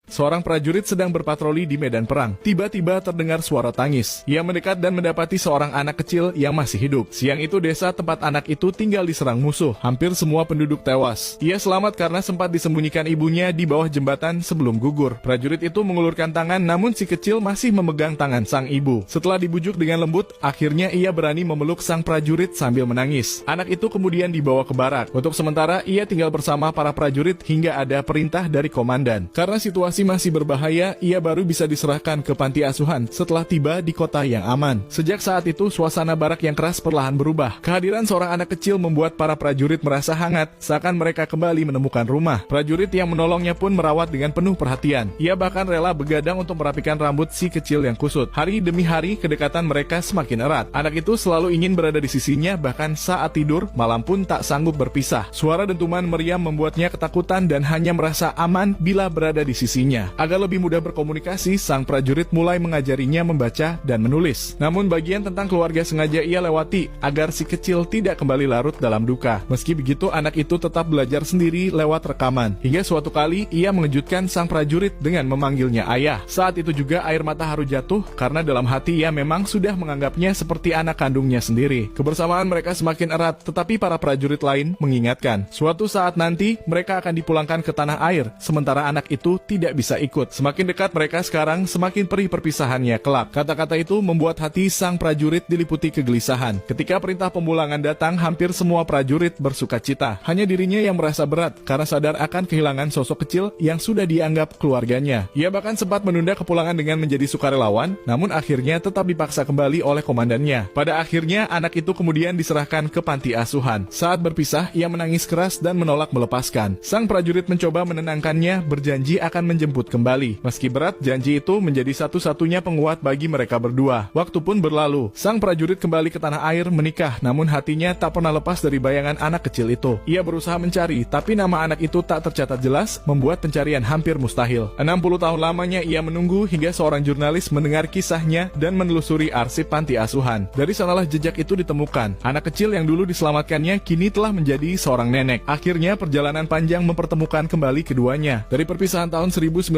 Seorang prajurit sedang berpatroli di medan perang. Tiba-tiba terdengar suara tangis. Ia mendekat dan mendapati seorang anak kecil yang masih hidup. Siang itu desa tempat anak itu tinggal diserang musuh. Hampir semua penduduk tewas. Ia selamat karena sempat disembunyikan ibunya di bawah jembatan sebelum gugur. Prajurit itu mengulurkan tangan, namun si kecil masih memegang tangan sang ibu. Setelah dibujuk dengan lembut, akhirnya ia berani memeluk sang prajurit sambil menangis. Anak itu kemudian dibawa ke barak. Untuk sementara, ia tinggal bersama para prajurit hingga ada perintah dari komandan. Karena situasi masih berbahaya, ia baru bisa diserahkan ke panti asuhan setelah tiba di kota yang aman. Sejak saat itu, suasana barak yang keras perlahan berubah. Kehadiran seorang anak kecil membuat para prajurit merasa hangat, seakan mereka kembali menemukan rumah. Prajurit yang menolongnya pun merawat dengan penuh perhatian. Ia bahkan rela begadang untuk merapikan rambut si kecil yang kusut. Hari demi hari, kedekatan mereka semakin erat. Anak itu selalu ingin berada di sisinya, bahkan saat tidur, malam pun tak sanggup berpisah. Suara dentuman meriam membuatnya ketakutan dan hanya merasa aman bila berada di sisinya. Agar lebih mudah berkomunikasi, sang prajurit mulai mengajarinya membaca dan menulis. Namun bagian tentang keluarga sengaja ia lewati agar si kecil tidak kembali larut dalam duka. Meski begitu, anak itu tetap belajar sendiri lewat rekaman. Hingga suatu kali ia mengejutkan sang prajurit dengan memanggilnya ayah. Saat itu juga air mata Haru jatuh karena dalam hati ia memang sudah menganggapnya seperti anak kandungnya sendiri. Kebersamaan mereka semakin erat, tetapi para prajurit lain mengingatkan, suatu saat nanti mereka akan dipulangkan ke tanah air, sementara anak itu tidak bisa ikut. Semakin dekat mereka sekarang, semakin perih perpisahannya kelak. Kata-kata itu membuat hati sang prajurit diliputi kegelisahan. Ketika perintah pemulangan datang, hampir semua prajurit bersuka cita. Hanya dirinya yang merasa berat karena sadar akan kehilangan sosok kecil yang sudah dianggap keluarganya. Ia bahkan sempat menunda kepulangan dengan menjadi sukarelawan, namun akhirnya tetap dipaksa kembali oleh komandannya. Pada akhirnya, anak itu kemudian diserahkan ke panti asuhan. Saat berpisah, ia menangis keras dan menolak melepaskan. Sang prajurit mencoba menenangkannya, berjanji akan menjemput kembali. Meski berat, janji itu menjadi satu-satunya penguat bagi mereka berdua. Waktu pun berlalu. Sang prajurit kembali ke tanah air menikah, namun hatinya tak pernah lepas dari bayangan anak kecil itu. Ia berusaha mencari, tapi nama anak itu tak tercatat jelas, membuat pencarian hampir mustahil. 60 tahun lamanya ia menunggu hingga seorang jurnalis mendengar kisahnya dan menelusuri arsip panti asuhan. Dari sanalah jejak itu ditemukan. Anak kecil yang dulu diselamatkannya kini telah menjadi seorang nenek. Akhirnya perjalanan panjang mempertemukan kembali keduanya. Dari perpisahan tahun 1951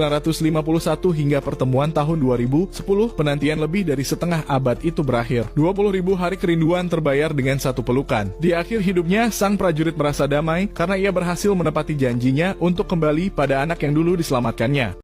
hingga pertemuan tahun 2010, penantian lebih dari setengah abad itu berakhir. 20.000 hari kerinduan terbayar dengan satu pelukan. Di akhir hidupnya, sang prajurit merasa damai karena ia berhasil menepati janjinya untuk kembali pada anak yang dulu diselamatkannya.